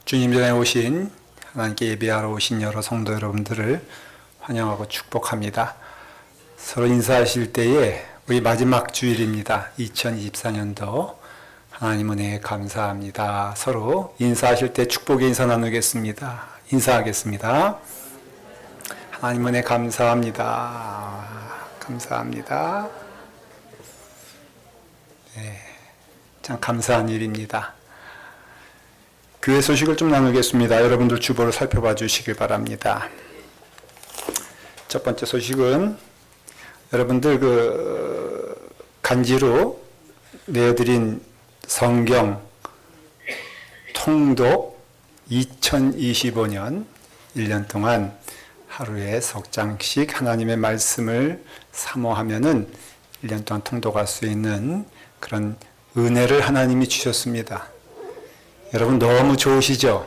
주님 전에 오신 하나님께 예배하러 오신 여러 성도 여러분들을 환영하고 축복합니다. 서로 인사하실 때에 우리 마지막 주일입니다. 2024년도 하나님 은혜에 감사합니다. 서로 인사하실 때 축복의 인사 나누겠습니다. 인사하겠습니다. 하나님 은혜 감사합니다. 감사합니다. 네, 참 감사한 일입니다. 교회 소식을 좀 나누겠습니다. 여러분들 주보를 살펴봐 주시길 바랍니다. 첫 번째 소식은 여러분들 간지로 내어드린 성경 통독 2025년 1년 동안 하루에 석 장씩 하나님의 말씀을 사모하면은 1년 동안 통독할 수 있는 그런 은혜를 하나님이 주셨습니다. 여러분 너무 좋으시죠?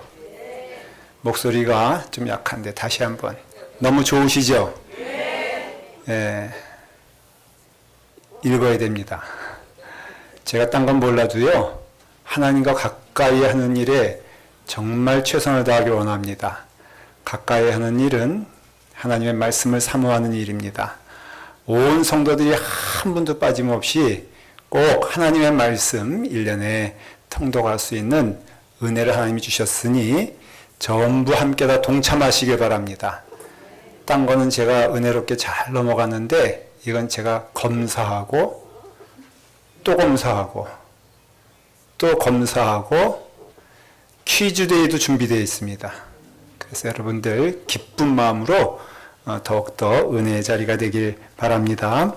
목소리가 좀 약한데 다시 한번. 너무 좋으시죠? 네. 읽어야 됩니다. 제가 딴 건 몰라도요, 하나님과 가까이 하는 일에 정말 최선을 다하길 원합니다. 가까이 하는 일은 하나님의 말씀을 사모하는 일입니다. 온 성도들이 한 분도 빠짐없이 꼭 하나님의 말씀 1년에 통독할 수 있는 은혜를 하나님이 주셨으니 전부 함께 다 동참하시길 바랍니다. 딴 거는 제가 은혜롭게 잘 넘어갔는데 이건 제가 검사하고 또 검사하고 또 검사하고 퀴즈데이도 준비되어 있습니다. 그래서 여러분들 기쁜 마음으로 더욱더 은혜의 자리가 되길 바랍니다.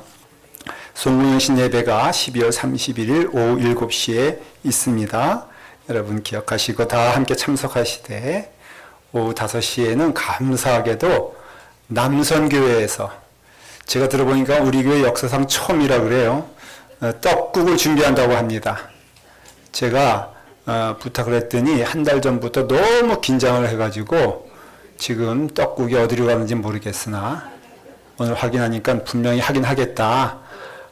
송구영신 예배가 12월 31일 오후 7시에 있습니다. 여러분 기억하시고 다 함께 참석하시되 오후 5시에는 감사하게도 남선교회에서 제가 들어보니까 우리 교회 역사상 처음이라 그래요. 떡국을 준비한다고 합니다. 제가 부탁을 했더니 한 달 전부터 너무 긴장을 해가지고 지금 떡국이 어디로 가는지 모르겠으나 오늘 확인하니까 분명히 하긴 하겠다.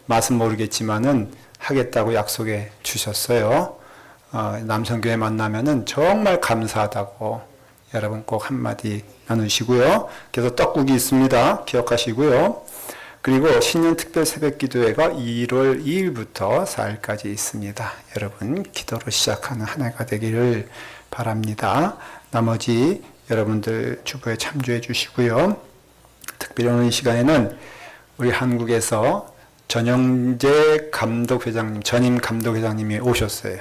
맛은 모르겠지만은 하겠다고 약속해 주셨어요. 남성교회 만나면은 정말 감사하다고 여러분 꼭 한마디 나누시고요. 그래서 떡국이 있습니다. 기억하시고요. 그리고 신년 특별 새벽 기도회가 1월 2일부터 4일까지 있습니다. 여러분 기도로 시작하는 한 해가 되기를 바랍니다. 나머지 여러분들 주보에 참조해 주시고요. 특별히 오늘 이 시간에는 우리 한국에서 전영재 감독회장님, 전임 감독회장님이 오셨어요.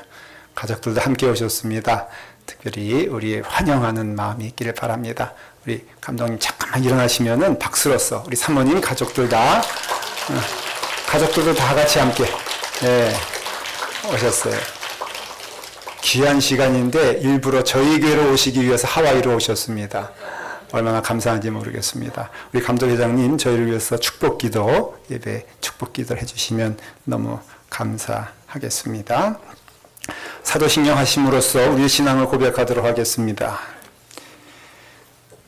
가족들도 함께 오셨습니다. 특별히 우리 환영하는 마음이 있기를 바랍니다. 우리 감독님 잠깐만 일어나시면은 박수로서 우리 사모님 가족들 다 가족들도 다 같이 함께 오셨어요. 귀한 시간인데 일부러 저희 교회로 오시기 위해서 하와이로 오셨습니다. 얼마나 감사한지 모르겠습니다. 우리 감독회장님 저희를 위해서 축복기도 예배 축복기도를 해주시면 너무 감사하겠습니다. 사도신경 하심으로써 우리의 신앙을 고백하도록 하겠습니다.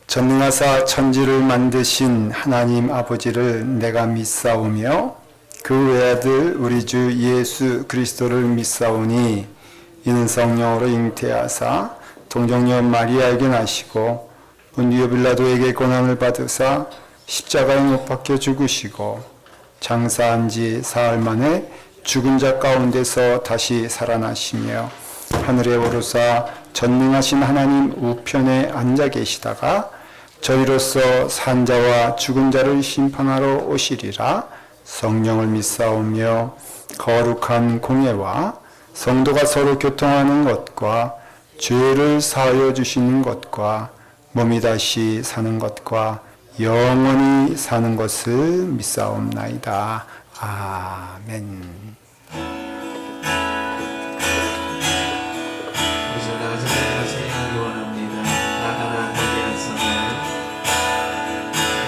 전능하사 천지를 만드신 하나님 아버지를 내가 믿사오며 그 외아들 우리 주 예수 그리스도를 믿사오니 이는 성령으로 잉태하사 동정녀 마리아에게 나시고 본디오 빌라도에게 고난을 받으사 십자가에 못 박혀 죽으시고 장사한 지 사흘 만에 죽은 자 가운데서 다시 살아나시며 하늘에 오르사 전능하신 하나님 우편에 앉아 계시다가 저희로서 산 자와 죽은 자를 심판하러 오시리라. 성령을 믿사오며 거룩한 공예와 성도가 서로 교통하는 것과 죄를 사하여 주시는 것과 몸이 다시 사는 것과 영원히 사는 것을 믿사옵나이다. 아멘.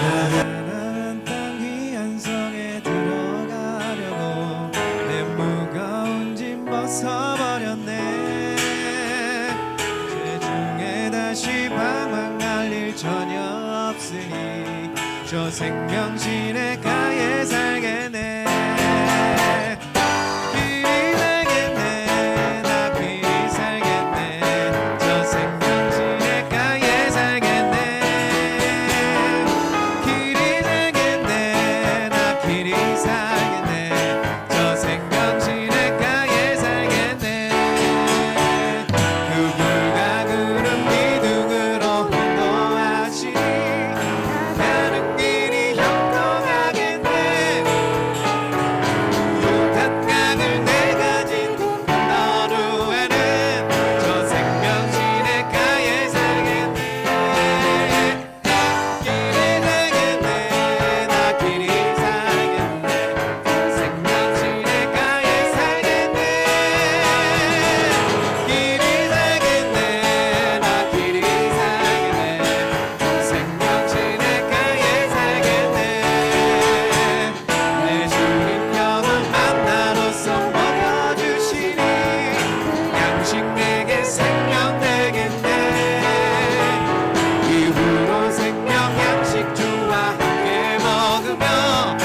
나가는 땅 귀한 성에 들어가려고 내 무거운 짐 벗어버렸네. 죄중에 다시 방황할 일 전혀 없으니 저 생명신의 가에 살겠네. 길이 되겠네. 나 길이 살겠네. 저 생명신 음식 내게 생명 되겠네. 이후로 생명 양식 주와 함께 먹으며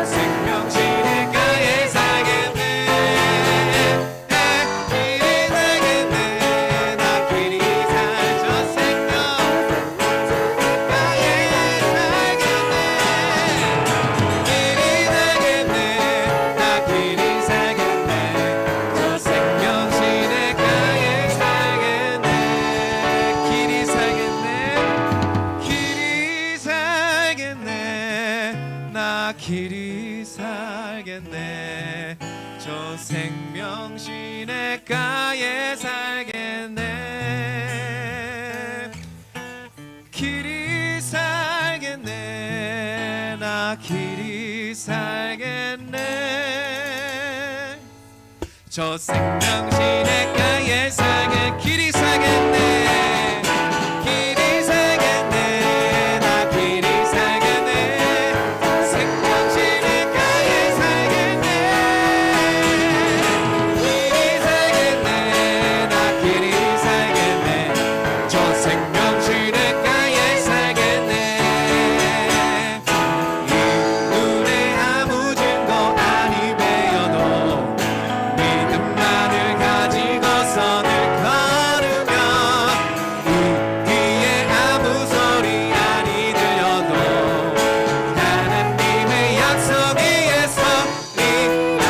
생명 시냇가에 살겠네. 길이 살겠네. 나 길이 살저 생명 가에 살겠네. 길이 살겠네. 나 길이 살겠네. 저 생명 시냇가에 살겠네. 길이 살겠네. 길이 살겠네. 나 길이 살겠네. 저 생명 시냇가에 살겠네. 길이 살겠네. 나 길이 살겠네. 저 생명 시냇가에 살게. 길이 살겠네. 길이 살겠네. 나 길이 살겠네. 생명 시냇가에 살겠네. 길이 살겠네. 나 길이 살겠네. 저 생명 시냇가에 살겠네. 이 눈에 아무 증거 아니 배어도 믿음만을 가지고서 늘 걸으며 이 귀에 아무 소리 아니 들려도 하나님의 약속 위에 서리라.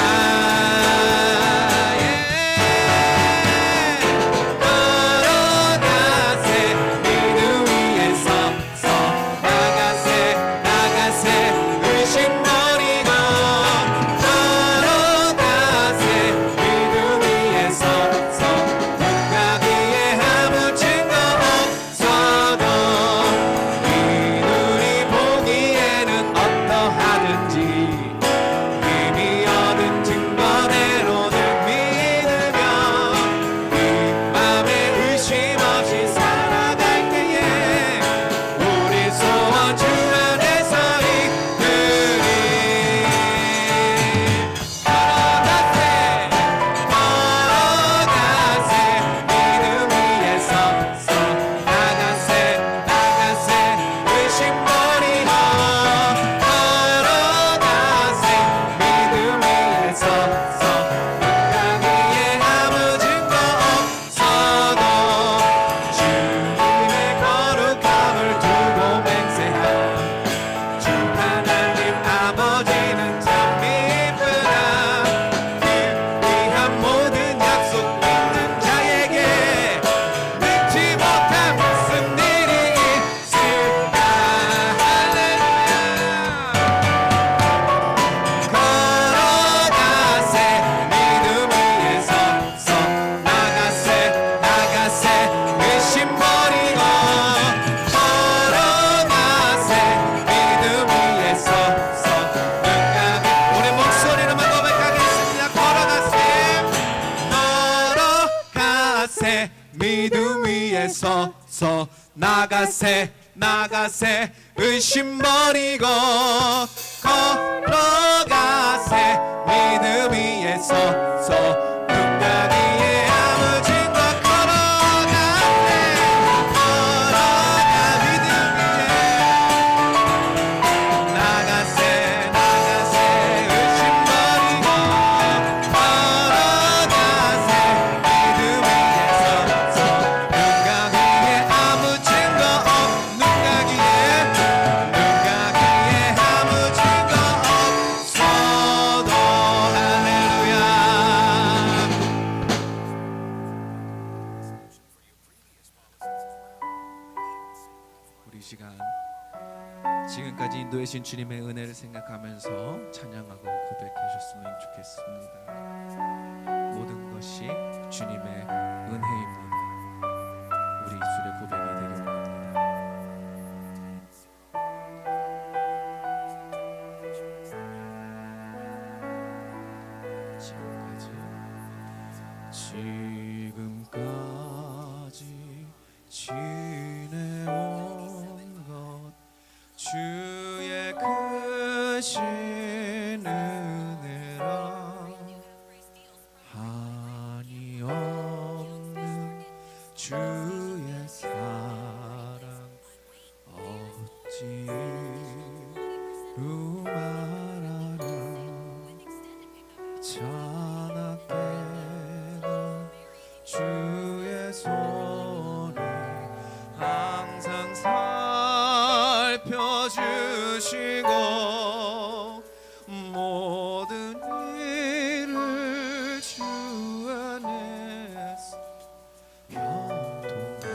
걸어가세 믿음 위에 서서 나가세 나가세 의심 버리고 걸어가세 믿음 위에 서서 누가 귀에 아무 증거 없어도 이 눈이 보기에는 어떠하든지 이미 얻은 증거대로 늘 믿으며 이 맘에 의심 없이 살아갈 때에 우리 소원 주 안에서 이끌이. 걸어가세 걸어가세 믿음 위에 서서 나가세 나가세 의심 버리고 걸어가세 믿음 위에 서서 누가 귀에 아무 증거 없어도 주님의 거룩함을 두고 맹세한 주 하나님 아버지는 참 이쁘다. 귀한 모든 약속 믿는 자에게 믿지 못한 무슨 일이 있을까. 할렐루야. 걸어가세 믿음 위에 서서 나가세 나가세 의심 버리고 걸어가세 믿음 위에 서서 누가 우리 목소리로만 고백하겠습니다. 걸어가세 믿음 위에 서서 나가세 나가세 의심 버리고 걸어가세 믿음 위에 서서 누가 귀에 아무 증거 걸어가세 걸어가 믿음 위에 나가세 나가세 의심 버리고 걸어가세 믿음 위에 서서 누가 귀에 아무 증거 누가 귀에 아무 증거 없어도. 할렐루야. 우리 시간 지금까지 인도해 주신 주님의 은혜를 생각하면서 찬양하고 고백해 주셨으면 좋겠습니다. 모든 것이 주님의 은혜입니다. 우리 입술의 고백이 되길 바랍니다. 지금까지 지내온 것 주의 크신 은혜라. 한이 없는 주의 사랑 어찌로 말하라. 찬악되는 주의 손이 항상 살펴주시고 모든 일을 주 안에서 형통하게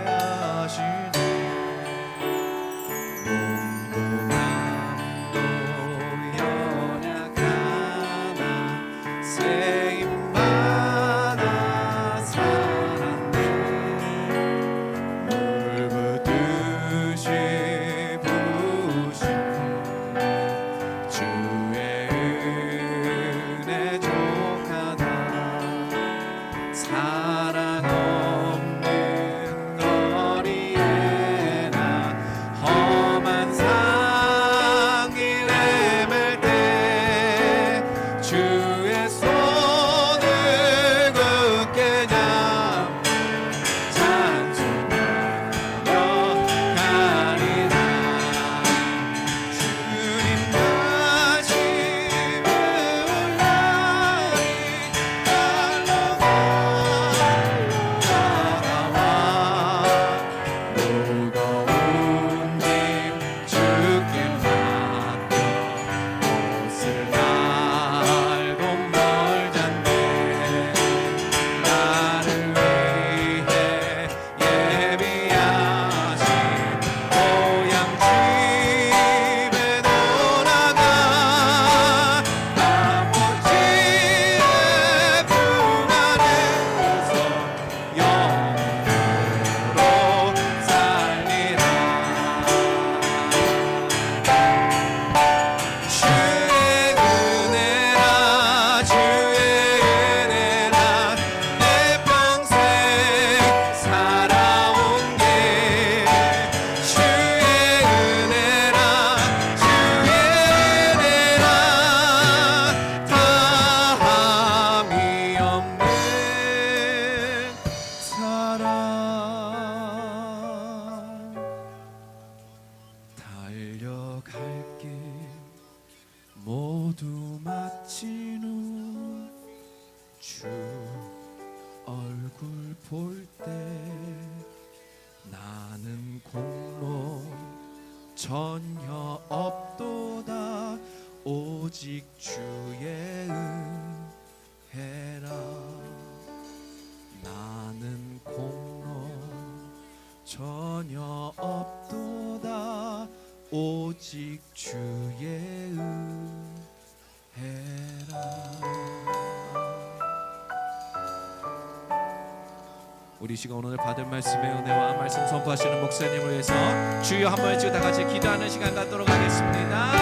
하시네. 몸도 마음도 연약하나 세임받아 살았네. 물붓듯이 부으시네. 주의 은혜 족하다. 사랑 없는 거리에 나 험한 상길 헤맬 때 주의 손을 굳게 잡고 찬송하며 가리라. 주님 다시는 올라리 달려가 무거운 짐 주께 맡겨 옷을 갈고 멀잖네. 나를 위해 예비하신 고향 집에 돌아가 아버지의 품 안에서 영원으로 살리라. 주의 은혜라 주의 은혜라 내 평생 살아온 게 주의 은혜라 주의 은혜라 다함이 없는 사랑. 달려갈 길 모두 마친 후 주 얼굴 볼 때 나는 공로 전혀 없도다. 오직 주의 은혜라. 나는 공로 전혀 없도다. 오직 주의 은혜라. 우리 시간 오늘 받을 말씀의 은혜와 말씀 선포하시는 목사님을 위해서 주여 한 번 외치고 다 같이 기도하는 시간 갖도록 하겠습니다.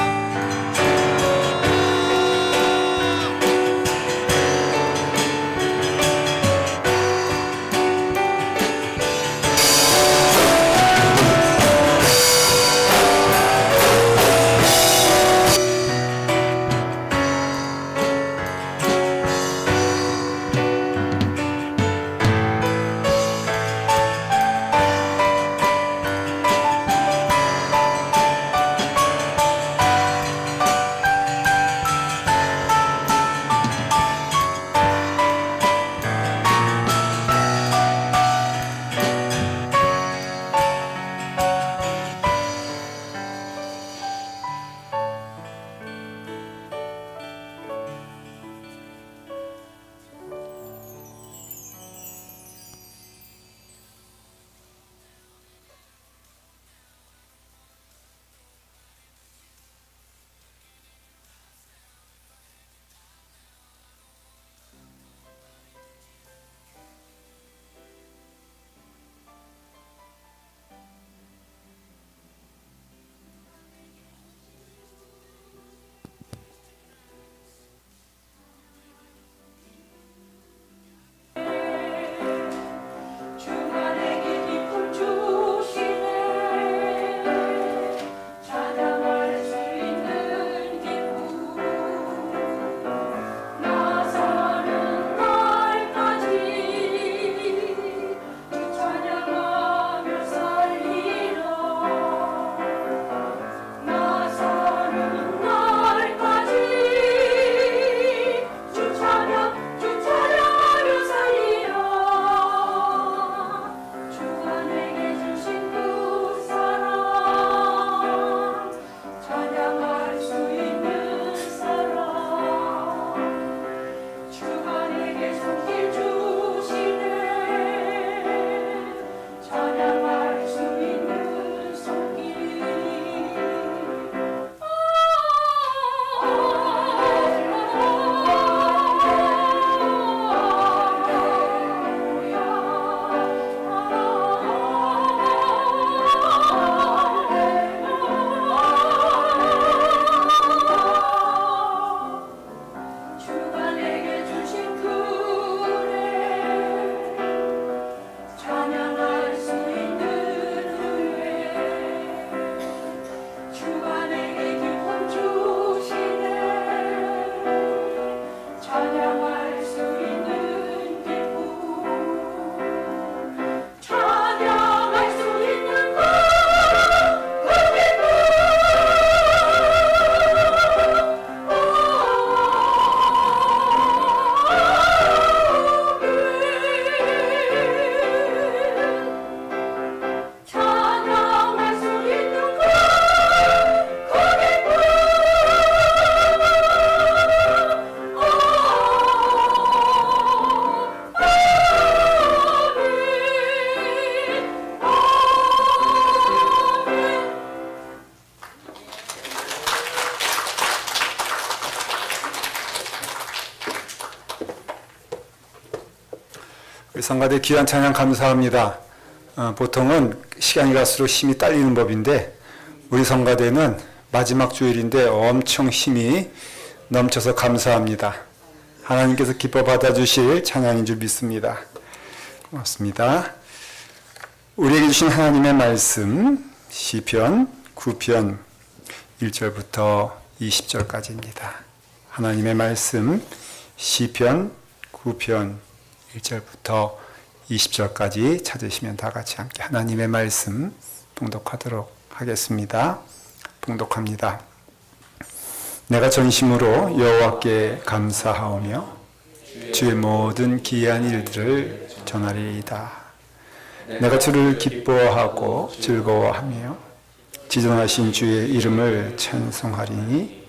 우리 성가대 귀한 찬양 감사합니다. 보통은 시간이 갈수록 힘이 딸리는 법인데 우리 성가대는 마지막 주일인데 엄청 힘이 넘쳐서 감사합니다. 하나님께서 기뻐 받아주실 찬양인 줄 믿습니다. 고맙습니다. 우리에게 주신 하나님의 말씀 시편 9편 1절부터 20절까지입니다. 하나님의 말씀 시편 9편 1절부터 20절까지 찾으시면 다 같이 함께 하나님의 말씀 봉독하도록 하겠습니다. 봉독합니다. 내가 전심으로 여호와께 감사하오며 주의 모든 기이한 일들을 전하리이다. 내가 주를 기뻐하고 즐거워하며 지존하신 주의 이름을 찬송하리니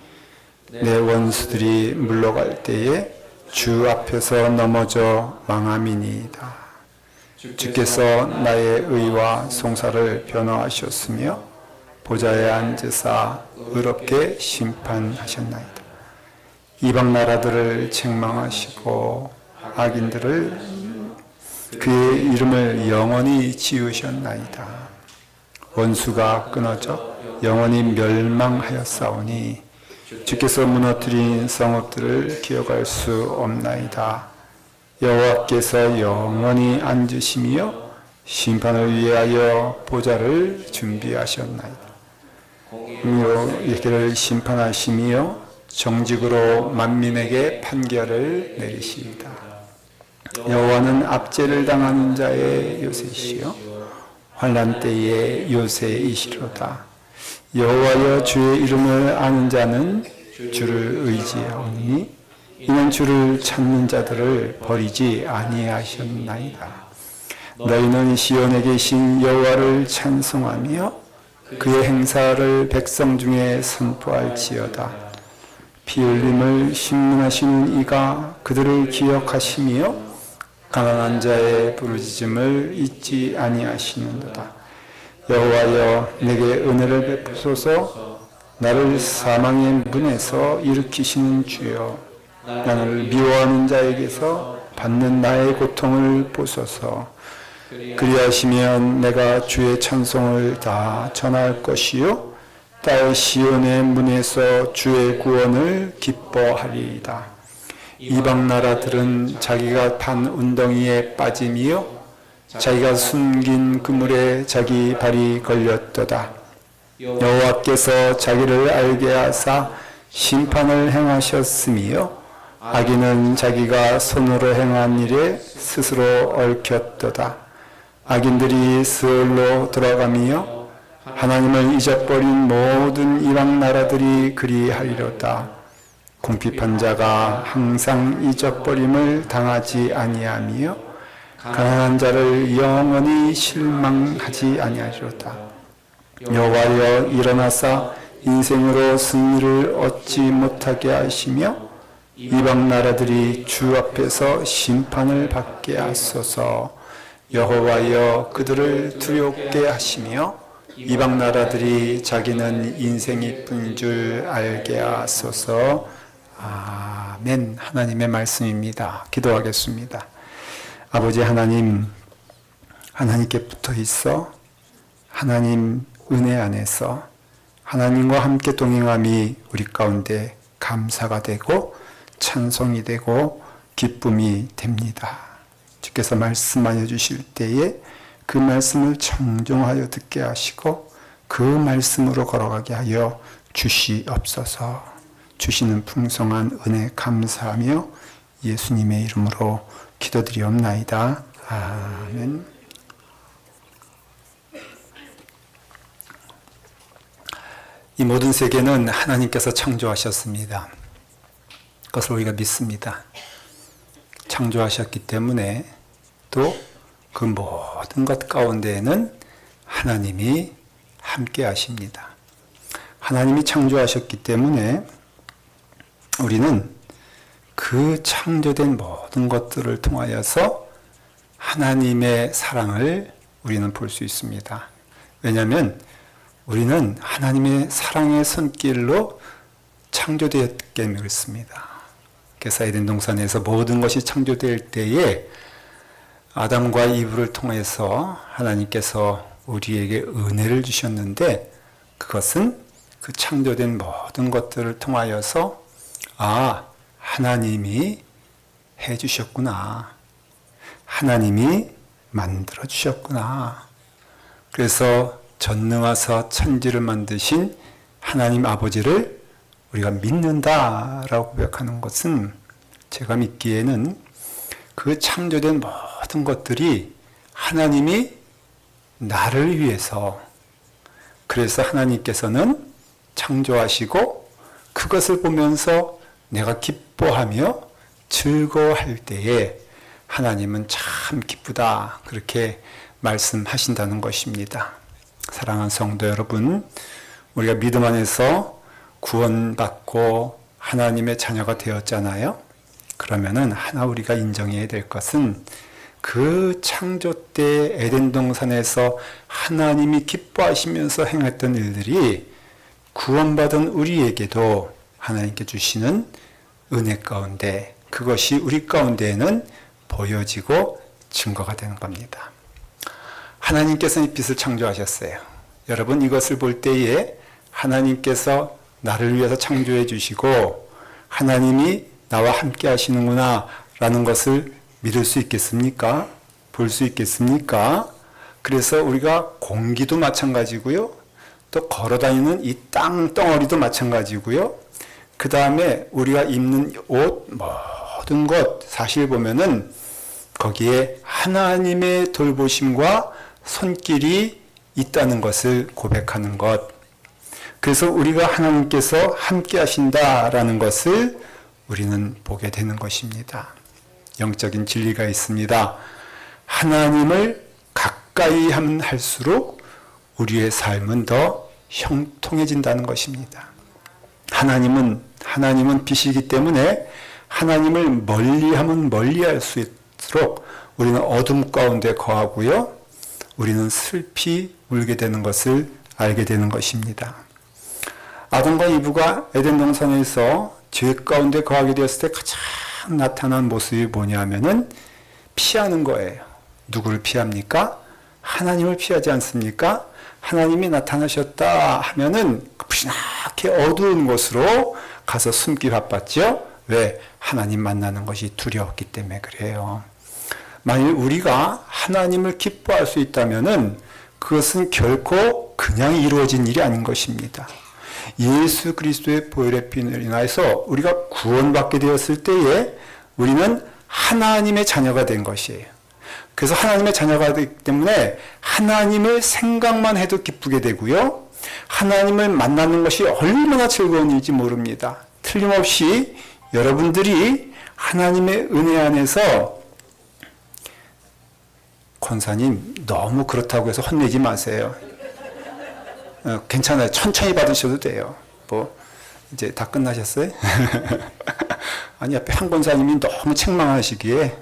내 원수들이 물러갈 때에 주 앞에서 넘어져 망함이니이다. 주께서 나의 의와 송사를 변호하셨으며 보좌에 앉으사 의롭게 심판하셨나이다. 이방 나라들을 책망하시고 악인들을 그의 이름을 영원히 지으셨나이다. 원수가 끊어져 영원히 멸망하였사오니 주께서 무너뜨린 성읍들을 기억할 수 없나이다. 여호와께서 영원히 앉으시며 심판을 위하여 보좌를 준비하셨나이다. 이를 심판하시며 정직으로 만민에게 판결을 내리시이다. 여호와는 압제를 당하는 자의 요새시요 환난 때의 요새이시로다. 여호와여 주의 이름을 아는 자는 주를 의지하오니 이는 주를 찾는 자들을 버리지 아니하셨나이다. 너희는 시온에 계신 여호와를 찬송하며 그의 행사를 백성 중에 선포할지어다. 피 흘림을 신문하시는 이가 그들을 기억하시며 가난한 자의 부르짖음을 잊지 아니하시는도다. 여호와여 내게 은혜를 베푸소서. 나를 사망의 문에서 일으키시는 주여 나를 미워하는 자에게서 받는 나의 고통을 보소서. 그리하시면 내가 주의 찬송을 다 전할 것이요 딸 시온의 문에서 주의 구원을 기뻐하리이다. 이방 나라들은 자기가 판 운덩이에 빠짐이요 자기가 숨긴 그물에 자기 발이 걸렸도다. 여호와께서 자기를 알게 하사 심판을 행하셨으며 악인은 자기가 손으로 행한 일에 스스로 얽혔도다. 악인들이 스올로 돌아가며 하나님을 잊어버린 모든 이방 나라들이 그리하리로다. 궁핍한 자가 항상 잊어버림을 당하지 아니하며 가난한 자를 영원히 실망하지 아니하리로다. 여호와여 일어나사 인생으로 승리를 얻지 못하게 하시며 이방 나라들이 주 앞에서 심판을 받게 하소서. 여호와여 그들을 두렵게 하시며 이방 나라들이 자기는 인생이 뿐인 줄 알게 하소서. 아멘. 하나님의 말씀입니다. 기도하겠습니다. 아버지 하나님, 하나님께 붙어 있어 하나님 은혜 안에서 하나님과 함께 동행함이 우리 가운데 감사가 되고 찬송이 되고 기쁨이 됩니다. 주께서 말씀하여 주실 때에 그 말씀을 청종하여 듣게 하시고 그 말씀으로 걸어가게 하여 주시옵소서. 주시는 풍성한 은혜 감사하며 예수님의 이름으로 기도드리옵나이다. 아멘. 이 모든 세계는 하나님께서 창조하셨습니다. 그것을 우리가 믿습니다. 창조하셨기 때문에 또 그 모든 것 가운데에는 하나님이 함께 하십니다. 하나님이 창조하셨기 때문에 우리는 그 창조된 모든 것들을 통하여서 하나님의 사랑을 우리는 볼 수 있습니다. 왜냐하면 우리는 하나님의 사랑의 손길로 창조되었기 때문에 그렇습니다. 그래서 에덴 동산에서 모든 것이 창조될 때에 아담과 이브를 통해서 하나님께서 우리에게 은혜를 주셨는데 그것은 그 창조된 모든 것들을 통하여서 하나님이 해주셨구나. 하나님이 만들어 주셨구나. 그래서 전능하사 천지를 만드신 하나님 아버지를 우리가 믿는다라고 고백하는 것은 제가 믿기에는 그 창조된 모든 것들이 하나님이 나를 위해서, 그래서 하나님께서는 창조하시고 그것을 보면서 내가 기뻐하며 즐거워할 때에 하나님은 참 기쁘다, 그렇게 말씀하신다는 것입니다. 사랑하는 성도 여러분, 우리가 믿음 안에서 구원받고 하나님의 자녀가 되었잖아요. 그러면은 하나 우리가 인정해야 될 것은 그 창조 때 에덴 동산에서 하나님이 기뻐하시면서 행했던 일들이 구원받은 우리에게도 하나님께 주시는 은혜 가운데, 그것이 우리 가운데에는 보여지고 증거가 되는 겁니다. 하나님께서는 이 빛을 창조하셨어요. 여러분, 이것을 볼 때에 하나님께서 나를 위해서 창조해 주시고 하나님이 나와 함께 하시는구나 라는 것을 믿을 수 있겠습니까? 볼 수 있겠습니까? 그래서 우리가 공기도 마찬가지고요. 또 걸어다니는 이 땅덩어리도 마찬가지고요. 그 다음에 우리가 입는 옷, 모든 것 사실 보면은 거기에 하나님의 돌보심과 손길이 있다는 것을 고백하는 것. 그래서 우리가 하나님께서 함께 하신다라는 것을 우리는 보게 되는 것입니다. 영적인 진리가 있습니다. 하나님을 가까이 하면 할수록 우리의 삶은 더 형통해진다는 것입니다. 하나님은 빛이기 때문에 하나님을 멀리하면 멀리할 수 있도록 우리는 어둠 가운데 거하고요. 우리는 슬피 울게 되는 것을 알게 되는 것입니다. 아담과 이브가 에덴 동산에서 죄 가운데 거하게 되었을 때 가장 나타난 모습이 뭐냐면은 피하는 거예요. 누구를 피합니까? 하나님을 피하지 않습니까? 하나님이 나타나셨다 하면은 피나게 어두운 곳으로 가서 숨기 바빴죠. 왜? 하나님 만나는 것이 두려웠기 때문에 그래요. 만일 우리가 하나님을 기뻐할 수 있다면은 그것은 결코 그냥 이루어진 일이 아닌 것입니다. 예수 그리스도의 보혈의 피를 인하여서 우리가 구원받게 되었을 때에 우리는 하나님의 자녀가 된 것이에요. 그래서 하나님의 자녀가 되기 때문에 하나님을 생각만 해도 기쁘게 되고요. 하나님을 만나는 것이 얼마나 즐거운 일인지 모릅니다. 틀림없이 여러분들이 하나님의 은혜 안에서, 권사님 너무 그렇다고 해서 혼내지 마세요. 괜찮아요. 천천히 받으셔도 돼요. 이제 다 끝나셨어요? 아니, 앞에 한 권사님이 너무 책망하시기에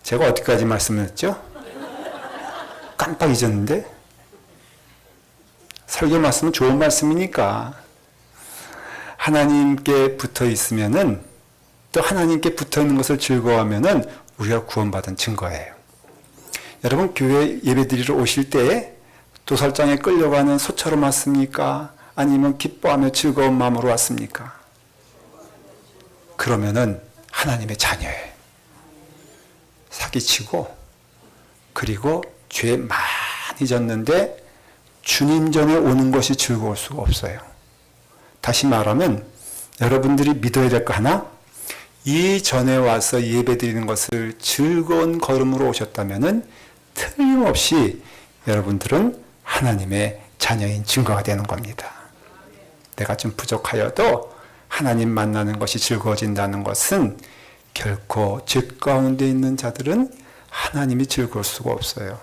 제가 어디까지 말씀했죠? 깜빡 잊었는데? 설교 말씀은 좋은 말씀이니까 하나님께 붙어 있으면은, 또 하나님께 붙어 있는 것을 즐거워하면은 우리가 구원받은 증거예요. 여러분, 교회 예배드리러 오실 때에 도살장에 끌려가는 소처럼 왔습니까? 아니면 기뻐하며 즐거운 마음으로 왔습니까? 그러면은 하나님의 자녀예요. 사기치고, 그리고 죄 많이 졌는데 주님 전에 오는 것이 즐거울 수가 없어요. 다시 말하면 여러분들이 믿어야 될 거 하나? 이전에 와서 예배드리는 것을 즐거운 걸음으로 오셨다면은 틀림없이 여러분들은 하나님의 자녀인 증거가 되는 겁니다. 내가 좀 부족하여도 하나님 만나는 것이 즐거워진다는 것은 결코 죄 가운데 있는 자들은 하나님이 즐거울 수가 없어요.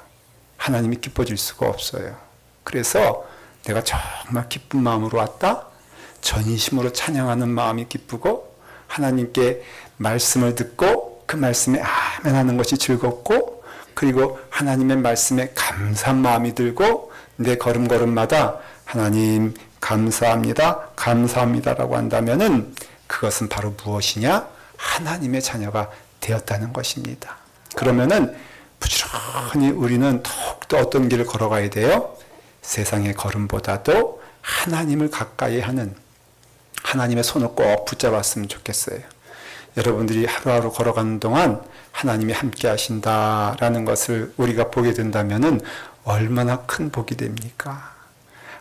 하나님이 기뻐질 수가 없어요. 그래서 내가 정말 기쁜 마음으로 왔다, 전심으로 찬양하는 마음이 기쁘고, 하나님께 말씀을 듣고 그 말씀에 아멘 하는 것이 즐겁고, 그리고 하나님의 말씀에 감사한 마음이 들고, 내 걸음걸음마다 하나님 감사합니다, 감사합니다라고 한다면은 그것은 바로 무엇이냐? 하나님의 자녀가 되었다는 것입니다. 그러면은 부지런히 우리는 더욱더 어떤 길을 걸어가야 돼요? 세상의 걸음보다도 하나님을 가까이 하는 하나님의 손을 꼭 붙잡았으면 좋겠어요. 여러분들이 하루하루 걸어가는 동안 하나님이 함께 하신다라는 것을 우리가 보게 된다면은 얼마나 큰 복이 됩니까?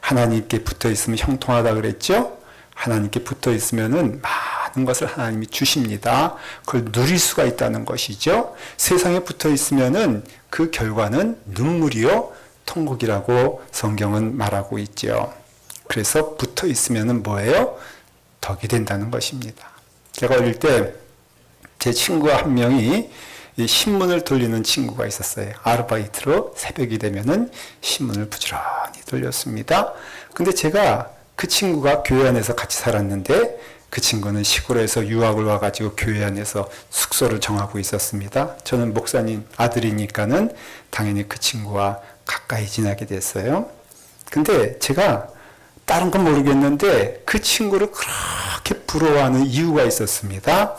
하나님께 붙어 있으면 형통하다 그랬죠? 하나님께 붙어 있으면은 많은 것을 하나님이 주십니다. 그걸 누릴 수가 있다는 것이죠. 세상에 붙어 있으면은 그 결과는 눈물이요, 통곡이라고 성경은 말하고 있죠. 그래서 붙어 있으면은 뭐예요? 덕이 된다는 것입니다. 제가 어릴 때 제 친구가 한 명이 이 신문을 돌리는 친구가 있었어요. 아르바이트로 새벽이 되면은 신문을 부지런히 돌렸습니다. 근데 제가 그 친구가 교회 안에서 같이 살았는데 그 친구는 시골에서 유학을 와가지고 교회 안에서 숙소를 정하고 있었습니다. 저는 목사님 아들이니까는 당연히 그 친구와 가까이 지내게 됐어요. 근데 제가 다른 건 모르겠는데 그 친구를 그렇게 부러워하는 이유가 있었습니다.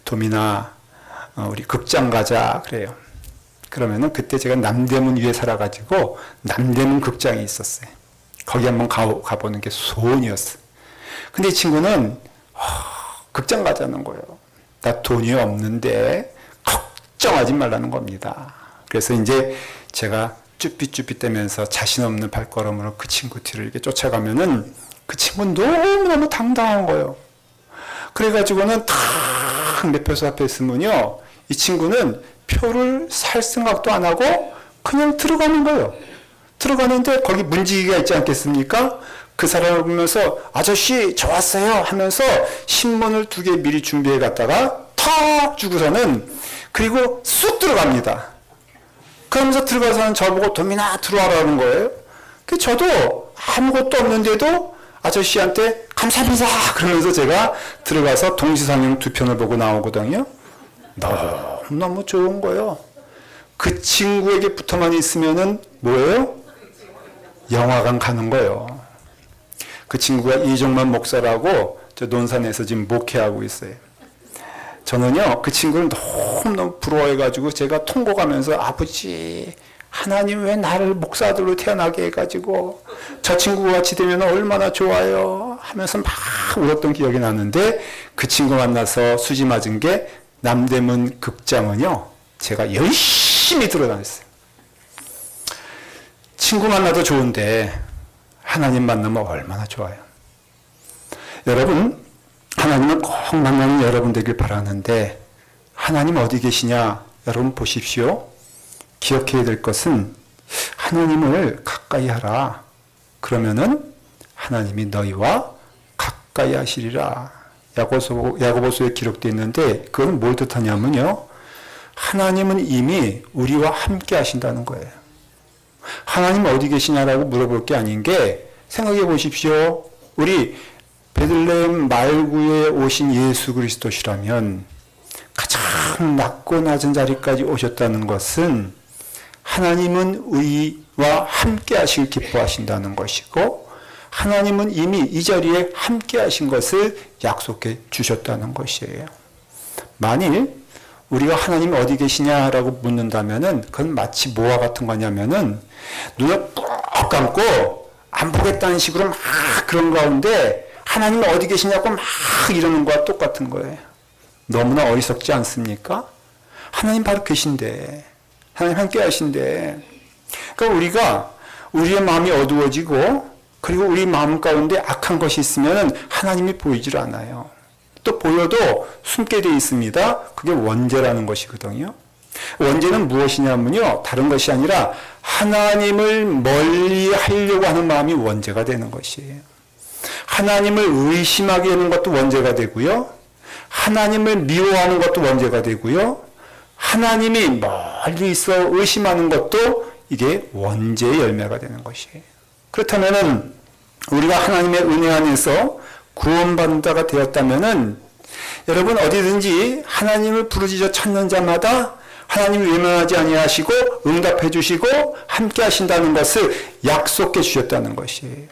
도민아, 우리 극장 가자 그래요. 그러면은 그때 제가 남대문 위에 살아가지고 남대문 극장이 있었어요. 거기 한번 가보는 게 소원이었어요. 근데 이 친구는 극장 가자는 거예요. 나 돈이 없는데 걱정하지 말라는 겁니다. 그래서 이제 제가 쭈삣쭈삣대면서 자신 없는 발걸음으로 그 친구 뒤를 이렇게 쫓아가면은 그 친구는 너무너무 당당한 거예요. 그래가지고는 탁 매표소 앞에 있으면요, 이 친구는 표를 살 생각도 안 하고 그냥 들어가는 거예요. 들어가는데 거기 문지기가 있지 않겠습니까? 그 사람을 보면서 아저씨 저 왔어요 하면서 신문을 2개 미리 준비해 갔다가 탁 주고서는 그리고 쑥 들어갑니다. 그러면서 들어가서는 저보고 도민아 들어와라는 거예요. 그 저도 아무것도 없는데도 아저씨한테 감사합니다 그러면서 제가 들어가서 동시상영 2편을 보고 나오거든요. 너무 좋은 거예요. 그 친구에게 붙어만 있으면은 뭐예요? 영화관 가는 거예요. 그 친구가 이종만 목사라고 저 논산에서 지금 목회하고 있어요. 저는요 그 친구를 너무너무 부러워해가지고 제가 통곡하면서 아버지 하나님 왜 나를 목사들로 태어나게 해가지고 저 친구가 같이 되면 얼마나 좋아요 하면서 막 울었던 기억이 나는데 그 친구 만나서 수지 맞은 게 남대문 극장은요 제가 열심히 들어다녔어요. 친구 만나도 좋은데 하나님 만나면 얼마나 좋아요. 여러분 하나님을 꼭 만나는 여러분 되길 바라는데 하나님 어디 계시냐 여러분 보십시오. 기억해야 될 것은 하나님을 가까이 하라. 그러면은 하나님이 너희와 가까이 하시리라. 야고보서에 기록되어 있는데 그건 뭘 뜻하냐면요. 하나님은 이미 우리와 함께 하신다는 거예요. 하나님 어디 계시냐라고 물어볼 게 아닌 게 생각해 보십시오. 우리 베들레헴 말구에 오신 예수 그리스도시라면 가장 낮고 낮은 자리까지 오셨다는 것은 하나님은 우리와 함께 하시길 기뻐하신다는 것이고 하나님은 이미 이 자리에 함께 하신 것을 약속해 주셨다는 것이에요. 만일 우리가 하나님 어디 계시냐라고 묻는다면은 그건 마치 뭐와 같은 거냐면은 눈을 꼭 감고 안 보겠다는 식으로 막 그런 가운데 하나님 어디 계시냐고 막 이러는 거와 똑같은 거예요. 너무나 어리석지 않습니까? 하나님 바로 계신데 하나님 함께 하신데 그러니까 우리가 우리의 마음이 어두워지고 그리고 우리 마음 가운데 악한 것이 있으면 하나님이 보이질 않아요. 또 보여도 숨게 되어 있습니다. 그게 원죄라는 것이거든요. 원죄는 무엇이냐면요. 다른 것이 아니라 하나님을 멀리 하려고 하는 마음이 원죄가 되는 것이에요. 하나님을 의심하게 하는 것도 원죄가 되고요. 하나님을 미워하는 것도 원죄가 되고요. 하나님이 멀리 있어 의심하는 것도 이게 원죄의 열매가 되는 것이에요. 그렇다면은 우리가 하나님의 은혜 안에서 구원받는 자가 되었다면은 여러분 어디든지 하나님을 부르짖어 찾는 자마다 하나님을 외면하지 아니하시고 응답해 주시고 함께 하신다는 것을 약속해 주셨다는 것이에요.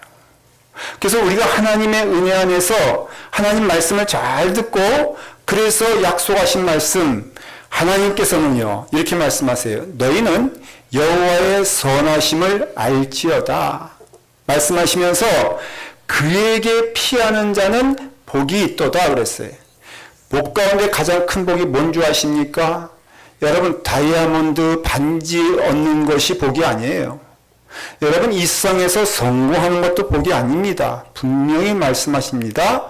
그래서 우리가 하나님의 은혜 안에서 하나님 말씀을 잘 듣고 그래서 약속하신 말씀 하나님께서는요 이렇게 말씀하세요. 너희는 여호와의 선하심을 알지어다 말씀하시면서 그에게 피하는 자는 복이 있도다 그랬어요. 복 가운데 가장 큰 복이 뭔 줄 아십니까? 여러분, 다이아몬드 반지 얻는 것이 복이 아니에요. 여러분, 이 세상에서 성공하는 것도 복이 아닙니다. 분명히 말씀하십니다.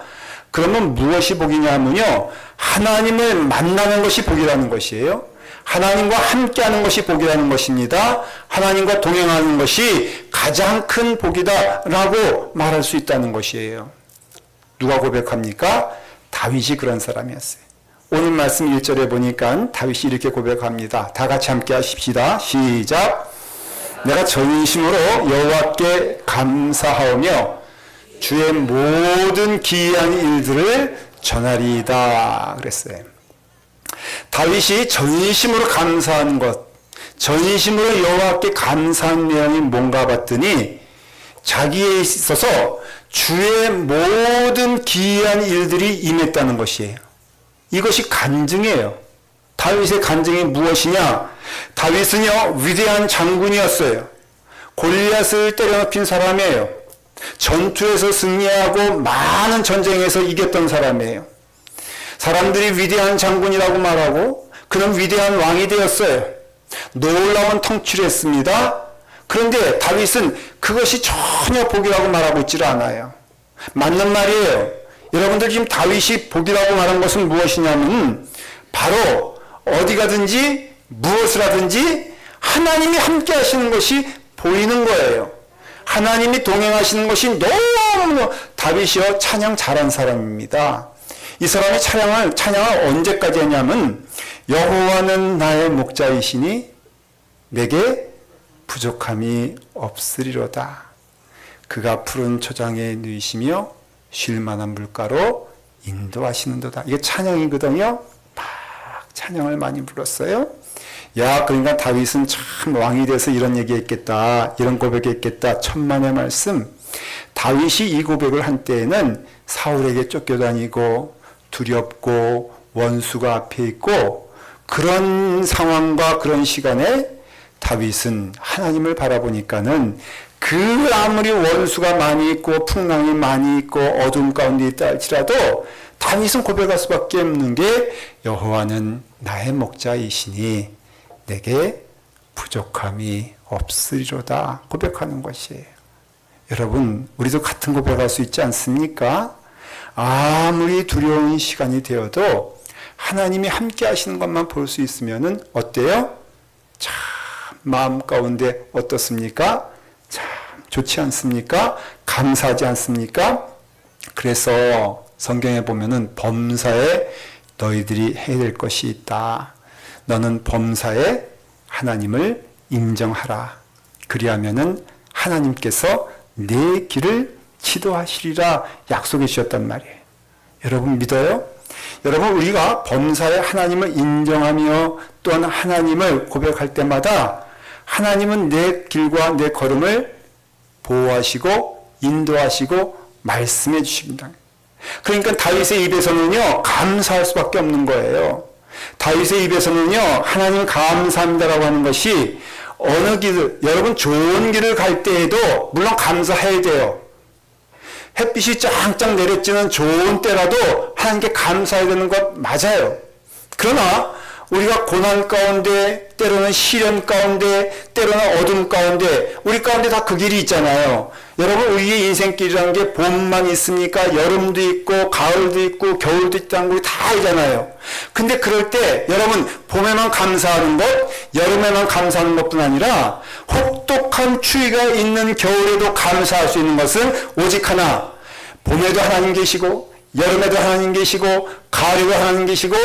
그러면 무엇이 복이냐면요, 하나님을 만나는 것이 복이라는 것이에요. 하나님과 함께하는 것이 복이라는 것입니다. 하나님과 동행하는 것이 가장 큰 복이다라고 말할 수 있다는 것이에요. 누가 고백합니까? 다윗이 그런 사람이었어요. 오늘 말씀 1절에 보니까 다윗이 이렇게 고백합니다. 다 같이 함께 하십시다. 시작. 내가 전심으로 여호와께 감사하오며 주의 모든 기이한 일들을 전하리이다 그랬어요. 다윗이 전심으로 감사한 것, 전심으로 여호와께 감사한 내용이 뭔가 봤더니 자기에 있어서 주의 모든 기이한 일들이 임했다는 것이에요. 이것이 간증이에요. 다윗의 간증이 무엇이냐? 다윗은요 위대한 장군이었어요. 골리앗을 때려눕힌 사람이에요. 전투에서 승리하고 많은 전쟁에서 이겼던 사람이에요. 사람들이 위대한 장군이라고 말하고 그는 위대한 왕이 되었어요. 놀라운 통치를 했습니다. 그런데 다윗은 그것이 전혀 복이라고 말하고 있지를 않아요. 맞는 말이에요. 여러분들 지금 다윗이 복이라고 말한 것은 무엇이냐면 바로 어디 가든지 무엇을 하든지 하나님이 함께 하시는 것이 보이는 거예요. 하나님이 동행하시는 것이 너무 다윗이요 찬양 잘한 사람입니다. 이 사람이 찬양을 언제까지 했냐면 여호와는 나의 목자이시니 내게 부족함이 없으리로다. 그가 푸른 초장에 누이시며 쉴 만한 물가로 인도하시는도다. 이게 찬양이거든요. 막 찬양을 많이 불렀어요. 야, 그러니까 다윗은 참 왕이 돼서 이런 얘기했겠다. 이런 고백했겠다. 천만의 말씀. 다윗이 이 고백을 한 때에는 사울에게 쫓겨다니고 두렵고 원수가 앞에 있고 그런 상황과 그런 시간에 다윗은 하나님을 바라보니까는 그 아무리 원수가 많이 있고 풍랑이 많이 있고 어둠 가운데 있다 할지라도 다윗은 고백할 수밖에 없는 게 여호와는 나의 목자이시니 내게 부족함이 없으리로다 고백하는 것이에요. 여러분, 우리도 같은 고백할 수 있지 않습니까? 아무리 두려운 시간이 되어도 하나님이 함께 하시는 것만 볼 수 있으면은 어때요? 참 마음 가운데 어떻습니까? 참 좋지 않습니까? 감사하지 않습니까? 그래서 성경에 보면은 범사에 너희들이 해야 될 것이 있다. 너는 범사에 하나님을 인정하라. 그리하면은 하나님께서 내 길을 지도하시리라 약속해 주셨단 말이에요. 여러분 믿어요? 여러분, 우리가 범사에 하나님을 인정하며 또한 하나님을 고백할 때마다 하나님은 내 길과 내 걸음을 보호하시고 인도하시고 말씀해 주십니다. 그러니까 다윗의 입에서는요 감사할 수밖에 없는 거예요. 다윗의 입에서는요 하나님 감사합니다라고 하는 것이 어느 길, 여러분 좋은 길을 갈 때에도 물론 감사해야 돼요. 햇빛이 짱짱 내려지는 좋은 때라도 하나님께 감사해야 되는 것 맞아요. 그러나 우리가 고난 가운데, 때로는 시련 가운데, 때로는 어둠 가운데, 우리 가운데 다 그 길이 있잖아요. 여러분, 우리의 인생길이라는 게 봄만 있습니까? 여름도 있고, 가을도 있고, 겨울도 있다는 거 다 알잖아요. 근데 그럴 때, 여러분, 봄에만 감사하는 것, 여름에만 감사하는 것뿐 아니라, 혹독한 추위가 있는 겨울에도 감사할 수 있는 것은 오직 하나, 봄에도 하나님 계시고, 여름에도 하나님 계시고, 가을에도 하나님 계시고,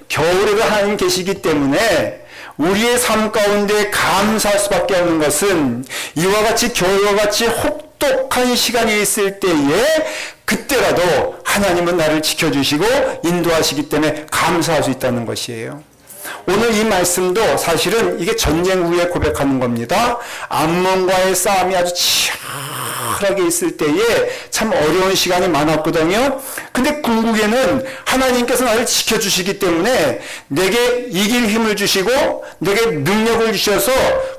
겨울에도 하나님 계시기 때문에 우리의 삶 가운데 감사할 수밖에 없는 것은 이와 같이 겨울과 같이 혹독한 시간이 있을 때에 그때라도 하나님은 나를 지켜주시고 인도하시기 때문에 감사할 수 있다는 것이에요. 오늘 이 말씀도 사실은 이게 전쟁 후에 고백하는 겁니다. 암몬과의 싸움이 아주 우울하게 있을 때에 참 어려운 시간이 많았거든요. 근데 궁극에는 하나님께서 나를 지켜주시기 때문에 내게 이길 힘을 주시고 내게 능력을 주셔서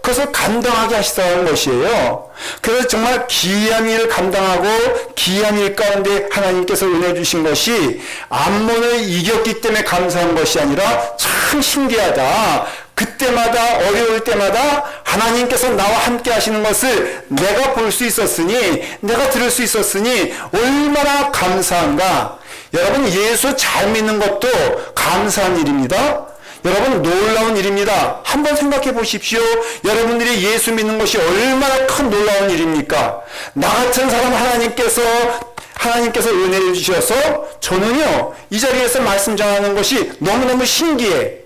그것을 감당하게 하시다는 것이에요. 그래서 정말 기이한 일을 감당하고 기이한 일 가운데 하나님께서 은혜 주신 것이 암몬을 이겼기 때문에 감사한 것이 아니라 참 신기하다. 그때마다 어려울 때마다 하나님께서 나와 함께 하시는 것을 내가 볼 수 있었으니 내가 들을 수 있었으니 얼마나 감사한가. 여러분 예수 잘 믿는 것도 감사한 일입니다. 여러분 놀라운 일입니다. 한번 생각해 보십시오. 여러분들이 예수 믿는 것이 얼마나 큰 놀라운 일입니까? 나 같은 사람 하나님께서 은혜를 주셔서 저는요 이 자리에서 말씀 전하는 것이 너무너무 신기해.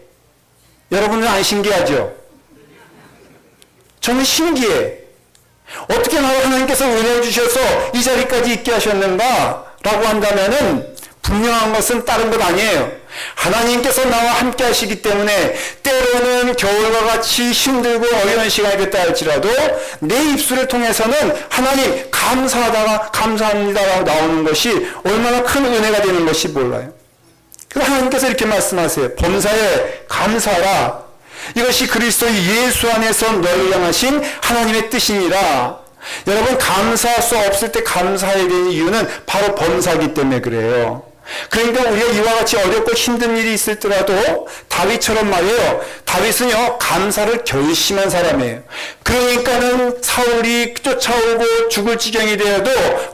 여러분은 안 신기하죠? 저는 신기해. 어떻게 나를 하나님께서 은혜를 주셔서 이 자리까지 있게 하셨는가? 라고 한다면은 분명한 것은 다른 것 아니에요. 하나님께서 나와 함께 하시기 때문에 때로는 겨울과 같이 힘들고 어려운 시간이 됐다 할지라도 내 입술을 통해서는 하나님 감사합니다라고 나오는 것이 얼마나 큰 은혜가 되는 것이 몰라요. 그래서 하나님께서 이렇게 말씀하세요. 범사에 감사하라. 이것이 그리스도 예수 안에서 너를 향하신 하나님의 뜻이니라. 여러분 감사할 수 없을 때 감사해야 되는 이유는 바로 범사이기 때문에 그래요. 그러니까 우리가 이와 같이 어렵고 힘든 일이 있을 때라도 다윗처럼 말이에요. 다윗은요 감사를 결심한 사람이에요. 그러니까는 사울이 쫓아오고 죽을 지경이 되어도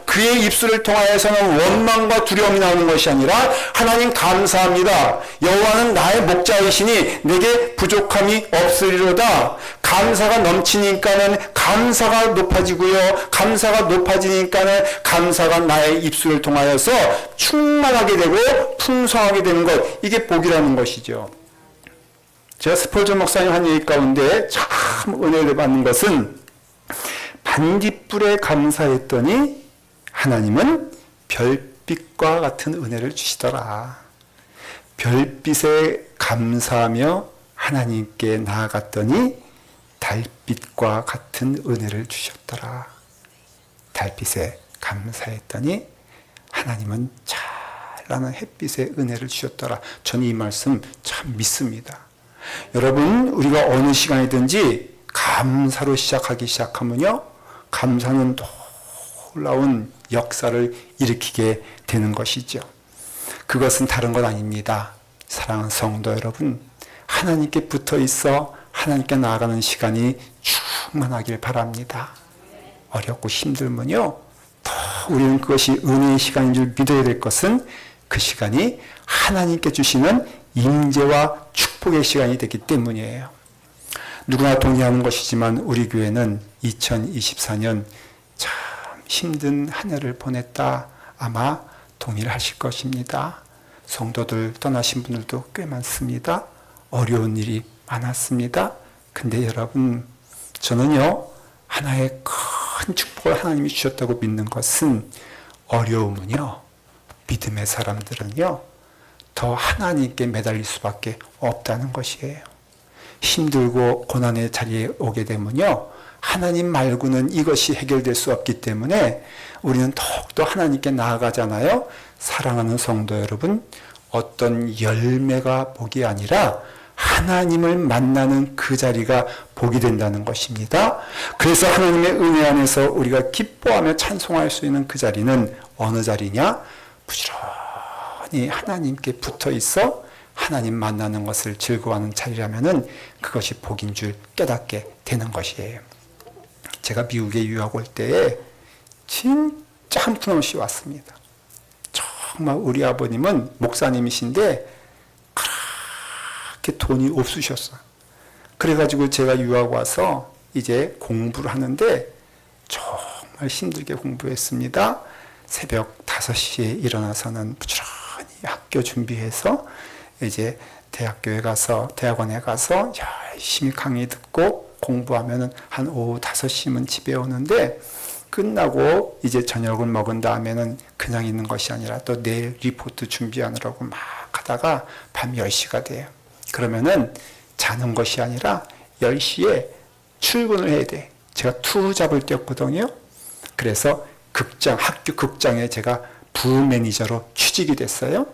그의 입술을 통하여서는 원망과 두려움이 나오는 것이 아니라 하나님 감사합니다. 여호와는 나의 목자이시니 내게 부족함이 없으리로다. 감사가 넘치니까는 감사가 높아지고요. 감사가 높아지니까는 감사가 나의 입술을 통하여서 충만하게 되고 풍성하게 되는 것. 이게 복이라는 것이죠. 제가 스폴전 목사님 한 얘기 가운데 참 은혜를 받는 것은 반딧불에 감사했더니 하나님은 별빛과 같은 은혜를 주시더라. 별빛에 감사하며 하나님께 나아갔더니 달빛과 같은 은혜를 주셨더라. 달빛에 감사했더니 하나님은 잘 나는 햇빛에 은혜를 주셨더라. 저는 이 말씀 참 믿습니다. 여러분 우리가 어느 시간이든지 감사로 시작하면요 감사는 놀라운 역사를 일으키게 되는 것이죠. 그것은 다른 것 아닙니다. 사랑하는 성도 여러분, 하나님께 붙어 있어 하나님께 나아가는 시간이 충만하길 바랍니다. 어렵고 힘들면요 더 우리는 그것이 은혜의 시간인 줄 믿어야 될 것은 그 시간이 하나님께 주시는 임재와 축복의 시간이 되기 때문이에요. 누구나 동의하는 것이지만 우리 교회는 2024년 참 힘든 한 해를 보냈다. 아마 동의를 하실 것입니다. 성도들 떠나신 분들도 꽤 많습니다. 어려운 일이 많았습니다. 근데 여러분 저는요 하나의 큰 축복을 하나님이 주셨다고 믿는 것은 어려움은요 믿음의 사람들은요 더 하나님께 매달릴 수밖에 없다는 것이에요. 힘들고 고난의 자리에 오게 되면요 하나님 말고는 이것이 해결될 수 없기 때문에 우리는 더욱더 하나님께 나아가잖아요. 사랑하는 성도 여러분, 어떤 열매가 복이 아니라 하나님을 만나는 그 자리가 복이 된다는 것입니다. 그래서 하나님의 은혜 안에서 우리가 기뻐하며 찬송할 수 있는 그 자리는 어느 자리냐? 부지런히 하나님께 붙어 있어 하나님 만나는 것을 즐거워하는 자리라면은 그것이 복인 줄 깨닫게 되는 것이에요. 제가 미국에 유학 올 때에 진짜 한푼없이 왔습니다. 정말 우리 아버님은 목사님이신데 그렇게 돈이 없으셨어요. 그래가지고 제가 유학 와서 이제 공부를 하는데 정말 힘들게 공부했습니다. 새벽 5시에 일어나서는 부지런히 학교 준비해서 이제 대학원에 가서 열심히 강의 듣고 공부하면은 한 오후 5시면 집에 오는데 끝나고 이제 저녁을 먹은 다음에는 그냥 있는 것이 아니라 또 내일 리포트 준비하느라고 막 하다가 밤 10시가 돼요. 그러면은 자는 것이 아니라 10시에 출근을 해야 돼. 제가 투잡을 뛰었거든요. 그래서 학교 극장에 제가 부매니저로 취직이 됐어요.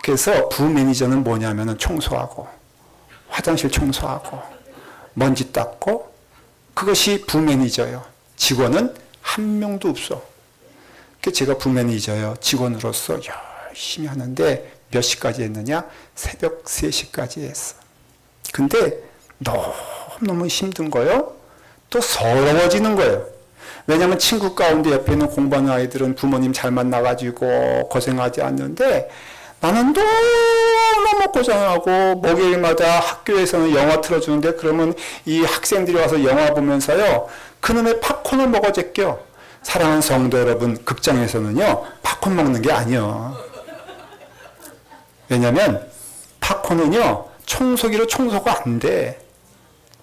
그래서 부매니저는 뭐냐면은 청소하고, 화장실 청소하고, 먼지 닦고, 그것이 부매니저예요. 직원은 한 명도 없어. 그래서 제가 부매니저예요. 직원으로서 열심히 하는데 몇 시까지 했느냐? 새벽 3시까지 했어. 근데 너무너무 힘든 거예요. 또 서러워지는 거예요. 왜냐하면 친구 가운데 옆에 있는 공부하는 아이들은 부모님 잘 만나가지고 고생하지 않는데 나는 너무 고생하고 목요일마다 학교에서는 영화 틀어주는데 그러면 이 학생들이 와서 영화 보면서요. 그놈의 팝콘을 먹어 제껴. 사랑하는 성도 여러분, 극장에서는요. 팝콘 먹는 게 아니에요. 왜냐하면 팝콘은요. 청소기로 청소가 안 돼.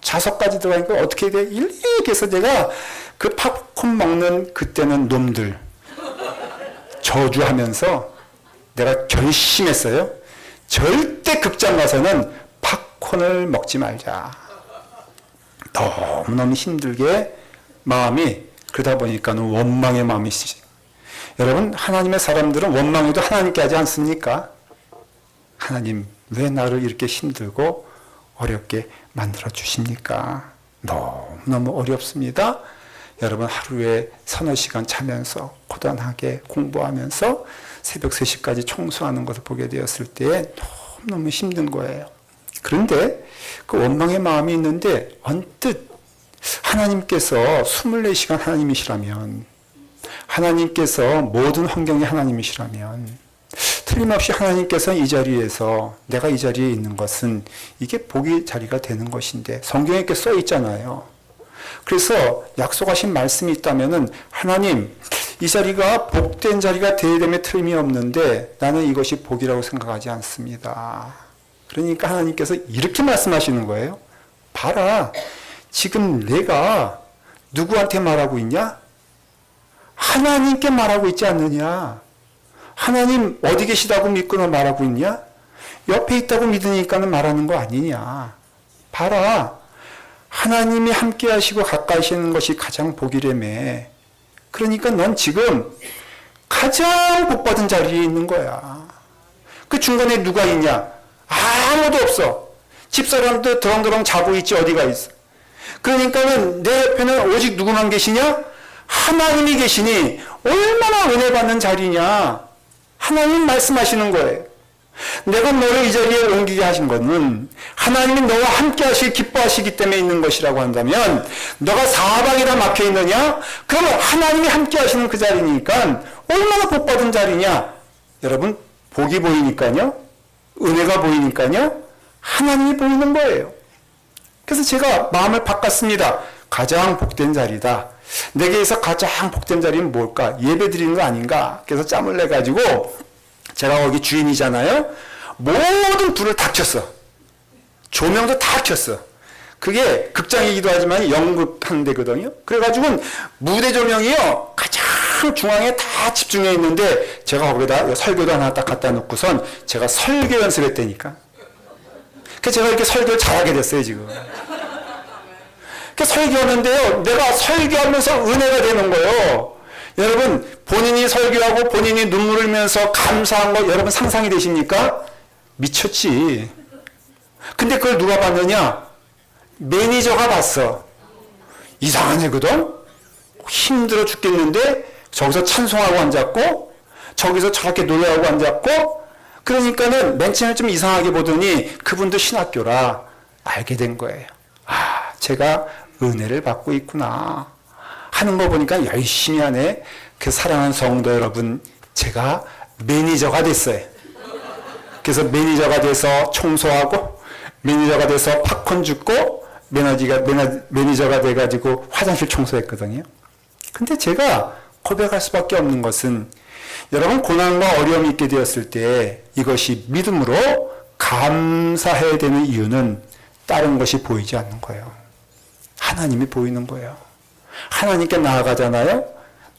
자석까지 들어가니까 어떻게 돼? 일일이 해서 제가 그 팝콘 먹는 그때는 놈들 저주하면서 내가 결심했어요. 절대 극장 가서는 팝콘을 먹지 말자. 너무너무 힘들게 마음이 그러다 보니까는 원망의 마음이 있으시. 여러분, 하나님의 사람들은 원망해도 하나님께 하지 않습니까? 하나님, 왜 나를 이렇게 힘들고 어렵게 만들어 주십니까? 너무너무 어렵습니다. 여러분, 하루에 서너 시간 자면서 고단하게 공부하면서 새벽 3시까지 청소하는 것을 보게 되었을 때 너무너무 힘든 거예요. 그런데 그 원망의 마음이 있는데 언뜻 하나님께서 24시간 하나님이시라면, 하나님께서 모든 환경이 하나님이시라면, 틀림없이 하나님께서 이 자리에서 내가 이 자리에 있는 것은 이게 복의 자리가 되는 것인데 성경에 이렇게 써 있잖아요. 그래서 약속하신 말씀이 있다면은 하나님, 이 자리가 복된 자리가 되어야 되면 틀림이 없는데 나는 이것이 복이라고 생각하지 않습니다. 그러니까 하나님께서 이렇게 말씀하시는 거예요. 봐라, 지금 내가 누구한테 말하고 있냐? 하나님께 말하고 있지 않느냐? 하나님 어디 계시다고 믿고는 말하고 있냐? 옆에 있다고 믿으니까는 말하는 거 아니냐? 봐라, 하나님이 함께 하시고 가까이 하시는 것이 가장 복이라며. 그러니까 넌 지금 가장 복받은 자리에 있는 거야. 그 중간에 누가 있냐? 아무도 없어. 집사람도 드렁드렁 자고 있지 어디가 있어. 그러니까는 내 옆에는 오직 누구만 계시냐? 하나님이 계시니 얼마나 은혜 받는 자리냐? 하나님 말씀하시는 거예요. 내가 너를 이 자리에 옮기게 하신 것은 하나님이 너와 함께 하시기 기뻐하시기 때문에 있는 것이라고 한다면, 너가 사방에다 막혀 있느냐? 그러면 하나님이 함께 하시는 그 자리니까 얼마나 복받은 자리냐? 여러분, 복이 보이니까요, 은혜가 보이니까요, 하나님이 보이는 거예요. 그래서 제가 마음을 바꿨습니다. 가장 복된 자리다. 내게서 가장 복된 자리는 뭘까? 예배 드리는 거 아닌가? 그래서 짬을 내가지고 제가 거기 주인이잖아요. 모든 불을 다 켰어. 조명도 다 켰어. 그게 극장이기도 하지만 연극하는 데거든요. 그래가지고 무대 조명이요, 가장 중앙에 다 집중해 있는데 제가 거기다 설교도 하나 딱 갖다 놓고선 제가 설교 연습했다니까. 그래서 제가 이렇게 설교를 잘하게 됐어요, 지금. 설교하는데요, 내가 설교하면서 은혜가 되는 거예요. 여러분, 본인이 설교하고 본인이 눈물을 흘리면서 감사한 거 여러분 상상이 되십니까? 미쳤지. 근데 그걸 누가 봤느냐? 매니저가 봤어. 이상한 애거든? 힘들어 죽겠는데 저기서 찬송하고 앉았고 저기서 저렇게 노래하고 앉았고, 그러니까는 맨 처음에 좀 이상하게 보더니 그분도 신학교라 알게 된 거예요. 아, 제가 은혜를 받고 있구나 하는 거 보니까 열심히 하네. 그 사랑하는 성도 여러분, 제가 매니저가 됐어요. 그래서 매니저가 돼서 청소하고, 매니저가 돼서 팝콘 줍고, 매니저가 돼가지고 화장실 청소했거든요. 근데 제가 고백할 수밖에 없는 것은, 여러분, 고난과 어려움이 있게 되었을 때 이것이 믿음으로 감사해야 되는 이유는 다른 것이 보이지 않는 거예요. 하나님이 보이는 거예요. 하나님께 나아가잖아요.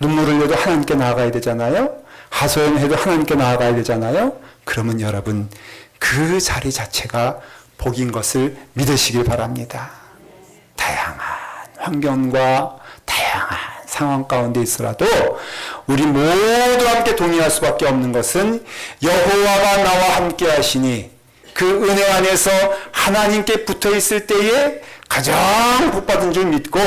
눈물을 흘려도 하나님께 나아가야 되잖아요. 하소연해도 하나님께 나아가야 되잖아요. 그러면 여러분, 그 자리 자체가 복인 것을 믿으시길 바랍니다. 다양한 환경과 다양한 상황 가운데 있어라도 우리 모두 함께 동의할 수밖에 없는 것은 여호와가 나와 함께 하시니 그 은혜 안에서 하나님께 붙어 있을 때에 가장 복받은 줄 믿고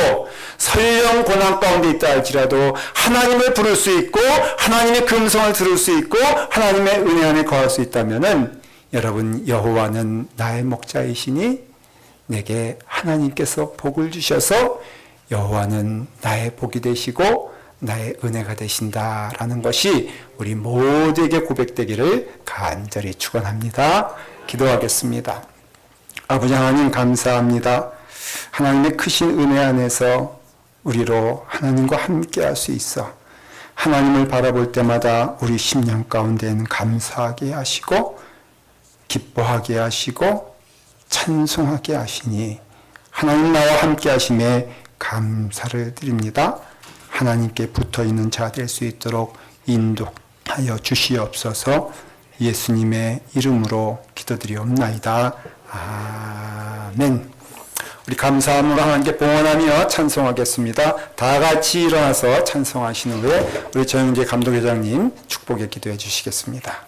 설령 고난 가운데 있다 할지라도 하나님을 부를 수 있고 하나님의 금성을 들을 수 있고 하나님의 은혜 안에 거할 수 있다면은 여러분, 여호와는 나의 목자이시니 내게 하나님께서 복을 주셔서 여호와는 나의 복이 되시고 나의 은혜가 되신다라는 것이 우리 모두에게 고백되기를 간절히 축원합니다. 기도하겠습니다. 아버지 하나님, 감사합니다. 하나님의 크신 은혜 안에서 우리로 하나님과 함께 할 수 있어 하나님을 바라볼 때마다 우리 심령 가운데는 감사하게 하시고 기뻐하게 하시고 찬송하게 하시니 하나님 나와 함께 하심에 감사를 드립니다. 하나님께 붙어있는 자 될 수 있도록 인도하여 주시옵소서. 예수님의 이름으로 기도드리옵나이다. 아멘. 우리 감사함으로 하나님께 봉헌하며 찬송하겠습니다. 다 같이 일어나서 찬송하신 후에 우리 정영재 감독회장님 축복에 기도해 주시겠습니다.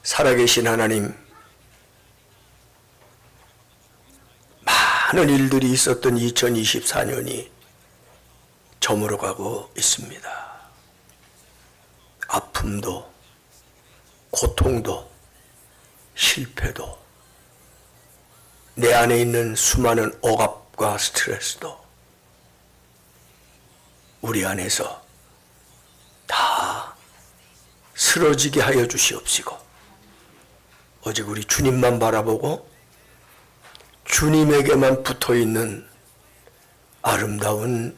살아계신 하나님, 많은 일들이 있었던 2024년이 저물어가고 있습니다. 아픔도, 고통도, 실패도, 내 안에 있는 수많은 억압과 스트레스도 우리 안에서 다 쓰러지게 하여 주시옵시고, 오직 우리 주님만 바라보고 주님에게만 붙어있는 아름다운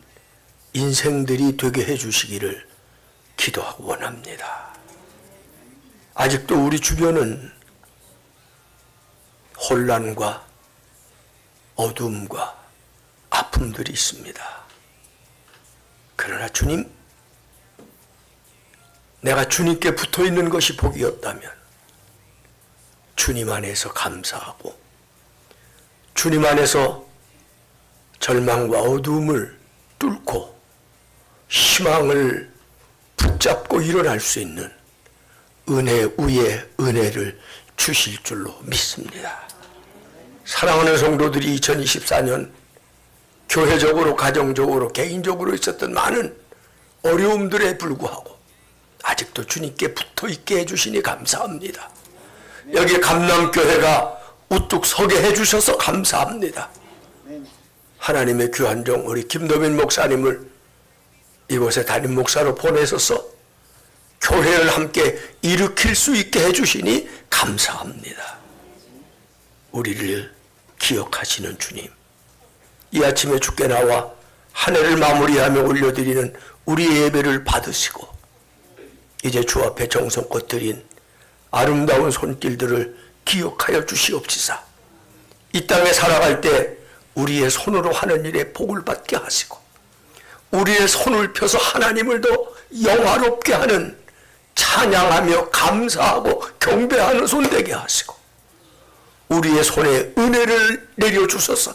인생들이 되게 해주시기를 기도하고 원합니다. 아직도 우리 주변은 혼란과 어둠과 아픔들이 있습니다. 그러나 주님, 내가 주님께 붙어있는 것이 복이었다면 주님 안에서 감사하고 주님 안에서 절망과 어두움을 뚫고 희망을 붙잡고 일어날 수 있는 은혜 위에 은혜를 주실 줄로 믿습니다. 사랑하는 성도들이 2024년 교회적으로, 가정적으로, 개인적으로 있었던 많은 어려움들에 불구하고 아직도 주님께 붙어있게 해주시니 감사합니다. 여기 감남교회가 우뚝 서게 해주셔서 감사합니다. 하나님의 귀한 종 우리 김도민 목사님을 이곳에 담임 목사로 보내셔서 교회를 함께 일으킬 수 있게 해주시니 감사합니다. 우리를 기억하시는 주님, 이 아침에 주께 나와 한 해를 마무리하며 올려드리는 우리의 예배를 받으시고 이제 주 앞에 정성껏 드린 아름다운 손길들을 기억하여 주시옵시사. 이 땅에 살아갈 때 우리의 손으로 하는 일에 복을 받게 하시고 우리의 손을 펴서 하나님을 더 영화롭게 하는 찬양하며 감사하고 경배하는 손 되게 하시고 우리의 손에 은혜를 내려주셔서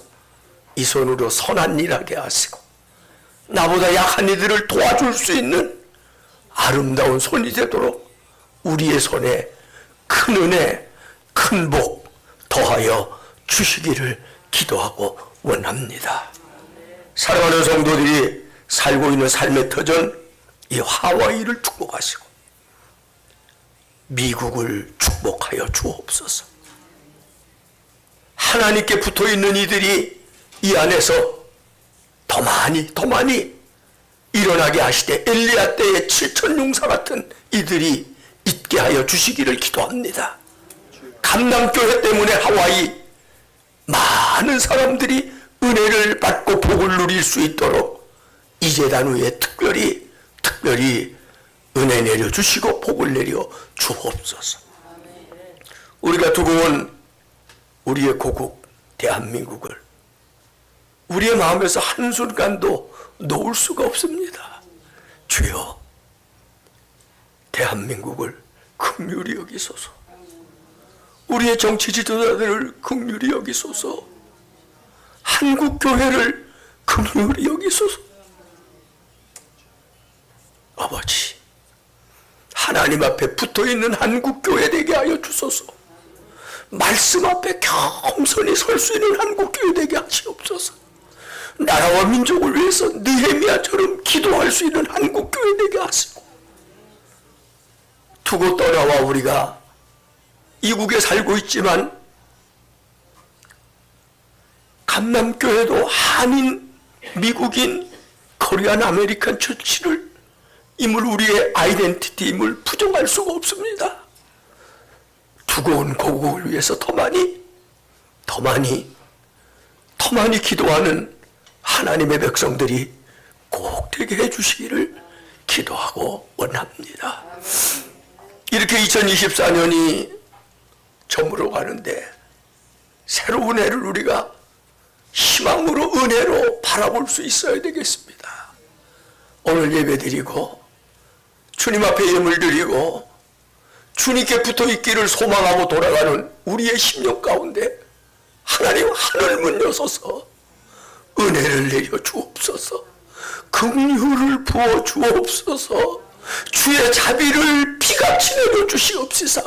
이 손으로 선한 일 하게 하시고 나보다 약한 이들을 도와줄 수 있는 아름다운 손이 되도록 우리의 손에 큰 은혜, 큰 복 더하여 주시기를 기도하고 원합니다. 사랑하는 성도들이 살고 있는 삶의 터전 이 하와이를 축복하시고 미국을 축복하여 주옵소서. 하나님께 붙어있는 이들이 이 안에서 더 많이 일어나게 하시되 엘리야 때의 7천 용사 같은 이들이 있게 하여 주시기를 기도합니다. 감남교회 때문에 하와이 많은 사람들이 은혜를 받고 복을 누릴 수 있도록 이 재단 후에 특별히 은혜 내려주시고 복을 내려 주옵소서. 우리가 두고 온 우리의 고국 대한민국을 우리의 마음에서 한순간도 놓을 수가 없습니다. 주여, 대한민국을 긍휼히 여기소서. 우리의 정치 지도자들을 긍휼히 여기소서. 한국교회를 긍휼히 여기소서. 아버지, 하나님 앞에 붙어있는 한국교회 되게 하여 주소서. 말씀 앞에 겸손히 설 수 있는 한국교회 되게 하시옵소서. 나라와 민족을 위해서 느헤미야처럼 기도할 수 있는 한국교회 되게 하시고 두고 떠나와 우리가 이국에 살고 있지만 감남교회도 한인, 미국인, 코리안 아메리칸 처치를 임을 우리의 아이덴티티임을 부정할 수가 없습니다. 두고 온 고국을 위해서 더 많이 기도하는 하나님의 백성들이 꼭 되게 해주시기를 기도하고 원합니다. 이렇게 2024년이 저물어 가는데 새로운 해를 우리가 희망으로 은혜로 바라볼 수 있어야 되겠습니다. 오늘 예배드리고 주님 앞에 예물 드리고 주님께 붙어있기를 소망하고 돌아가는 우리의 심령 가운데 하나님 하늘문 여서서 은혜를 내려 주옵소서. 긍휼을 부어 주옵소서. 주의 자비를 비같이 내려 주시옵시사.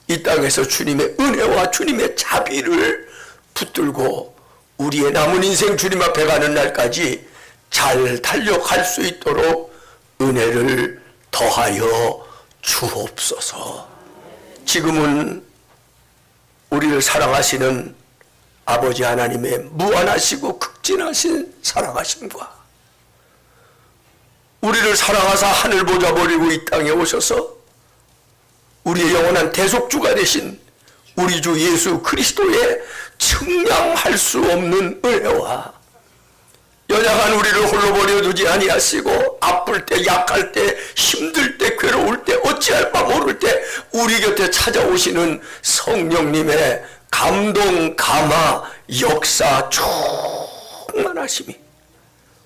이 땅에서 주님의 은혜와 주님의 자비를 붙들고 우리의 남은 인생 주님 앞에 가는 날까지 잘 달려갈 수 있도록 은혜를 더하여 주옵소서. 지금은 우리를 사랑하시는 아버지 하나님의 무한하시고 극진하신 사랑하심과 우리를 사랑하사 하늘 보좌 버리고 이 땅에 오셔서 우리의 영원한 대속주가 되신 우리 주 예수 그리스도의 측량할 수 없는 은혜와 연약한 우리를 홀로 버려두지 아니하시고 아플 때, 약할 때, 힘들 때, 괴로울 때, 어찌할 바 모를 때 우리 곁에 찾아오시는 성령님의 감동, 감화, 역사 충만하심이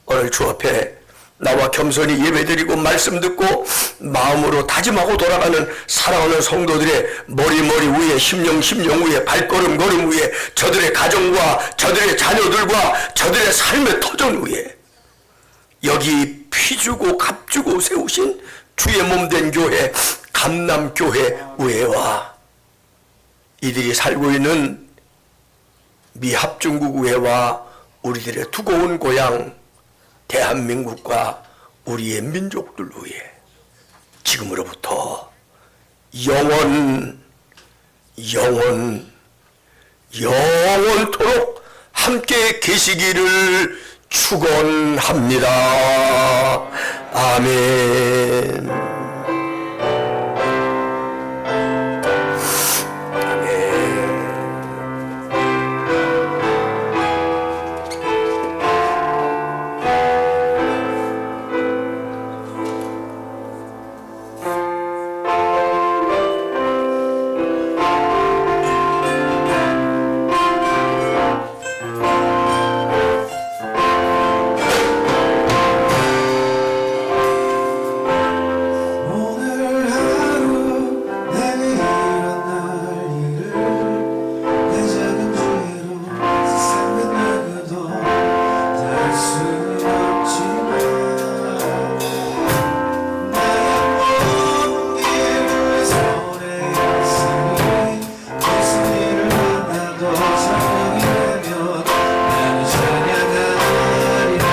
오늘 주 앞에 나와 겸손히 예배드리고 말씀 듣고 마음으로 다짐하고 돌아가는 사랑하는 성도들의 머리 위에 심령 위에 발걸음 위에 저들의 가정과 저들의 자녀들과 저들의 삶의 터전 위에 여기 피주고 값주고 세우신 주의 몸된 교회 감남교회 의회와 이들이 살고 있는 미합중국 의회와 우리들의 두고 온 고향 대한민국과 우리의 민족들 위해 지금으로부터 영원 영원토록 함께 계시기를 축원합니다. 아멘. 오늘 하루 내게 일어날 일을 내 작은 죄로 세상 그 누구도 다룰 수 없지만 나의 먼 길을 손에 있으니 예수님을 만나도 저녁이 되면 나는 찬양하리라.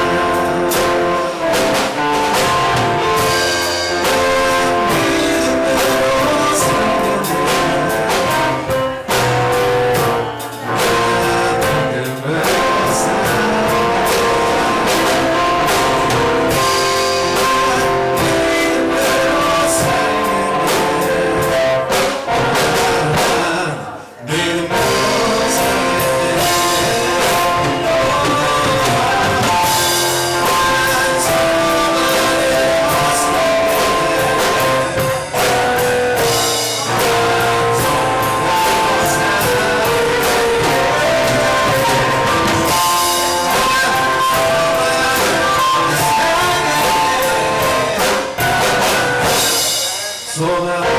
소망